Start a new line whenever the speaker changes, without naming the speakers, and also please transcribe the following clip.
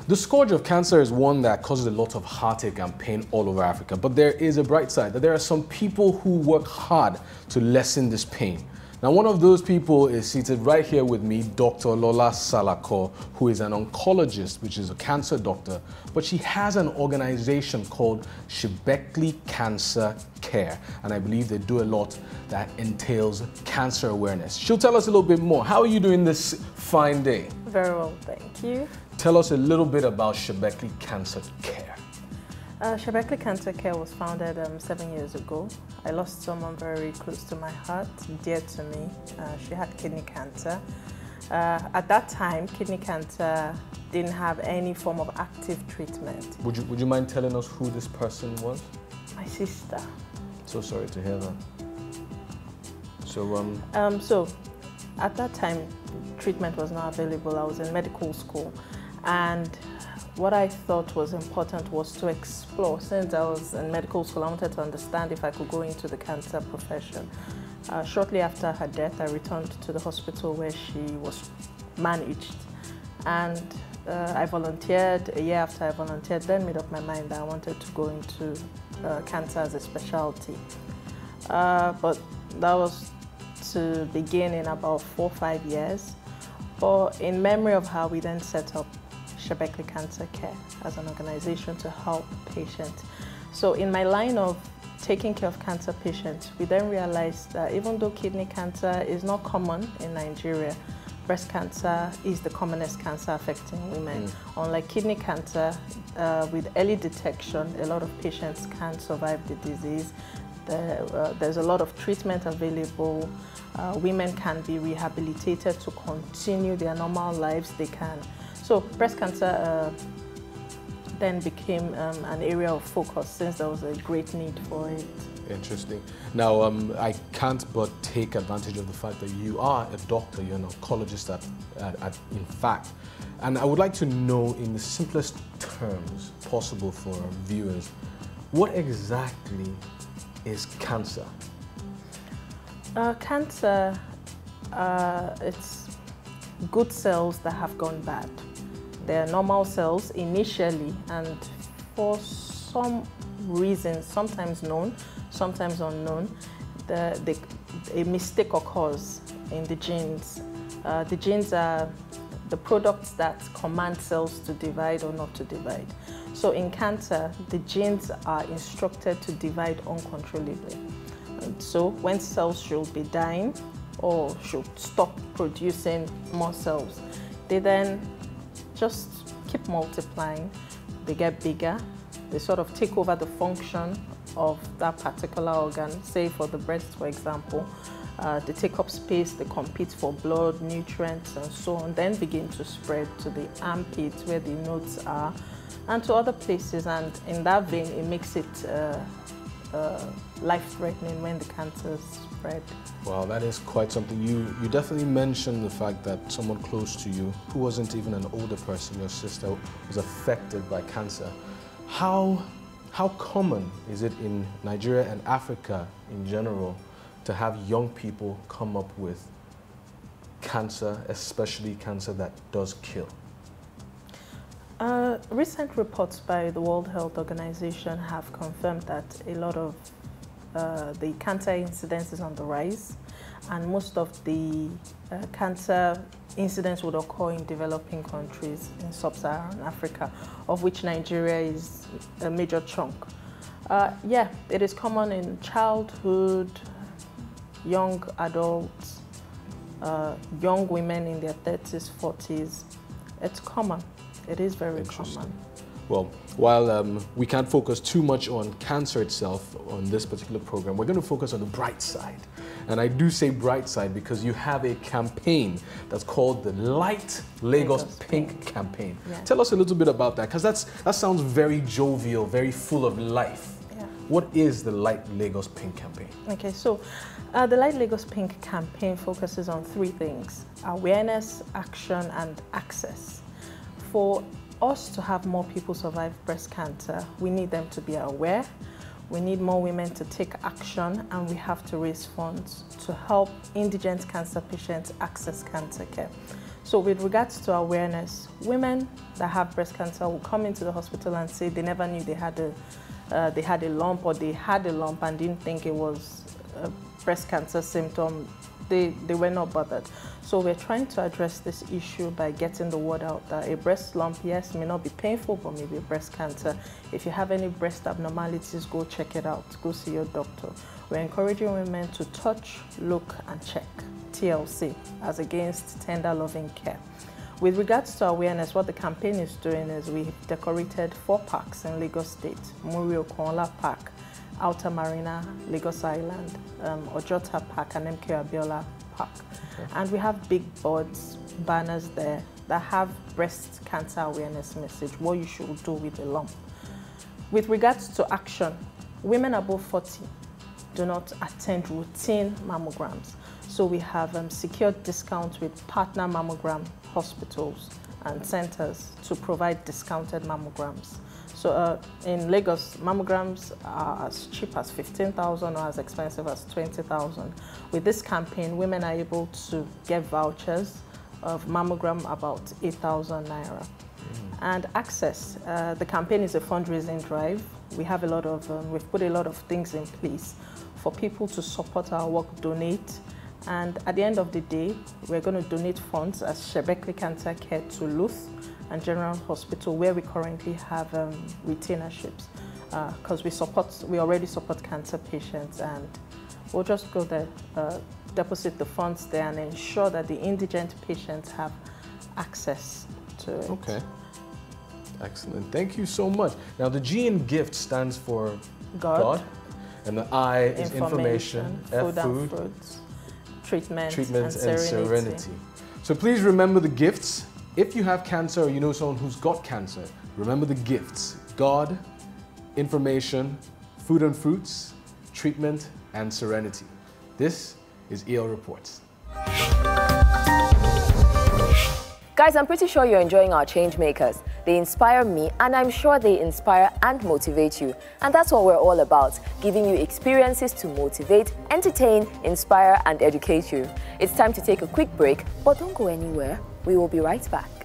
The scourge of cancer is one that causes a lot of heartache and pain all over Africa, but there is a bright side, that there are some people who work hard to lessen this pain. Now, one of those people is seated right here with me, Dr. Lola Salako, who is an oncologist, which is a cancer doctor, but she has an organization called Shebekli Cancer Care, and I believe they do a lot that entails cancer awareness. She'll tell us a little bit more. How are you doing this fine day?
Very well, thank you.
Tell us a little bit about Shebekli Cancer Care.
Shebekli Cancer Care was founded 7 years ago. I lost someone very close to my heart, dear to me. She had kidney cancer. At that time, kidney cancer didn't have any form of active treatment.
Would you mind telling us who this person was?
My sister.
So sorry to hear that. So
So at that time, treatment was not available. I was in medical school, and what I thought was important was to explore. Since I was in medical school, I wanted to understand if I could go into the cancer profession. Shortly after her death, I returned to the hospital where she was managed, and I volunteered. A year after I volunteered, then made up my mind that I wanted to go into cancer as a specialty. But that was to begin in about 4 or 5 years. But in memory of her, we then set up Shebekli Cancer Care as an organization to help patients. So in my line of taking care of cancer patients, we then realized that even though kidney cancer is not common in Nigeria, breast cancer is the commonest cancer affecting women. Unlike kidney cancer, with early detection, a lot of patients can't survive the disease. There's a lot of treatment available. Women can be rehabilitated to continue their normal lives. They can. So breast cancer then became an area of focus since there was a great need for it.
Interesting. Now, I can't but take advantage of the fact that you are a doctor, you're an oncologist in fact. And I would like to know in the simplest terms possible for our viewers, what exactly is cancer?
Cancer, it's good cells that have gone bad. They're normal cells initially, and for some reason, sometimes known, sometimes unknown, a mistake occurs in the genes. The genes are the products that command cells to divide or not to divide. So in cancer, the genes are instructed to divide uncontrollably. And so when cells should be dying or should stop producing more cells, they then just keep multiplying. They get bigger. They sort of take over the function of that particular organ. Say for the breast, for example, they take up space, they compete for blood, nutrients, and so on, then begin to spread to the armpits where the nodes are, and to other places. And in that vein, it makes it life-threatening when the cancers spread.
Wow, that is quite something. You definitely mentioned the fact that someone close to you, who wasn't even an older person, your sister, was affected by cancer. How common is it in Nigeria and Africa in general to have young people come up with cancer, especially cancer that does kill?
Recent reports by the World Health Organization have confirmed that a lot of the cancer incidence is on the rise, and most of the cancer incidents would occur in developing countries in sub-Saharan Africa, of which Nigeria is a major chunk. Yeah, it is common in childhood, young adults, young women in their 30s, 40s. It's common. It is very common.
Well, while we can't focus too much on cancer itself on this particular program, we're going to focus on the bright side. And I do say bright side because you have a campaign that's called the Light Lagos Pink campaign. Yeah. Tell us a little bit about that, because that sounds very jovial, very full of life. Yeah. What is the Light Lagos Pink campaign? Okay,
so the Light Lagos Pink campaign focuses on 3 things: awareness, action, and access. For us to have more people survive breast cancer, we need them to be aware, we need more women to take action, and we have to raise funds to help indigent cancer patients access cancer care. So with regards to awareness, women that have breast cancer will come into the hospital and say they never knew they had a lump, or they had a lump and didn't think it was a breast cancer symptom. They were not bothered. So we're trying to address this issue by getting the word out that a breast lump, yes, may not be painful, but maybe a breast cancer. If you have any breast abnormalities, go check it out. Go see your doctor. We're encouraging women to touch, look, and check. TLC, as against tender loving care. With regards to awareness, what the campaign is doing is we've decorated 4 parks in Lagos State: Muri-Okunla Park, Outer Marina, Lagos Island, Ojota Park, and MK Abiola Park. Okay. And we have big boards, banners there that have breast cancer awareness message, what you should do with a lump. With regards to action, women above 40 do not attend routine mammograms. So we have secured discounts with partner mammogram hospitals and centers to provide discounted mammograms. So in Lagos, mammograms are as cheap as 15,000 or as expensive as 20,000. With this campaign, women are able to get vouchers of mammogram about 8,000 naira. And access, the campaign is a fundraising drive. We have a lot of, we've put a lot of things in place for people to support our work, donate. And at the end of the day, we're going to donate funds as Shebekli Cancer Care to Luth and General Hospital, where we currently have retainerships, because we already support cancer patients, and we'll just go there, deposit the funds there, and ensure that the indigent patients have access to it. Okay,
excellent. Thank you so much. Now, the G in GIFT stands for God, and the I is information,
food
F,
and fruits, treatment and
serenity. So please remember the gifts. If you have cancer or you know someone who's got cancer, remember the gifts: God, information, food and fruits, treatment, and serenity. This is EL Reports.
Guys, I'm pretty sure you're enjoying our change makers. They inspire me, and I'm sure they inspire and motivate you. And that's what we're all about, giving you experiences to motivate, entertain, inspire, and educate you. It's time to take a quick break, but don't go anywhere. We will be right back.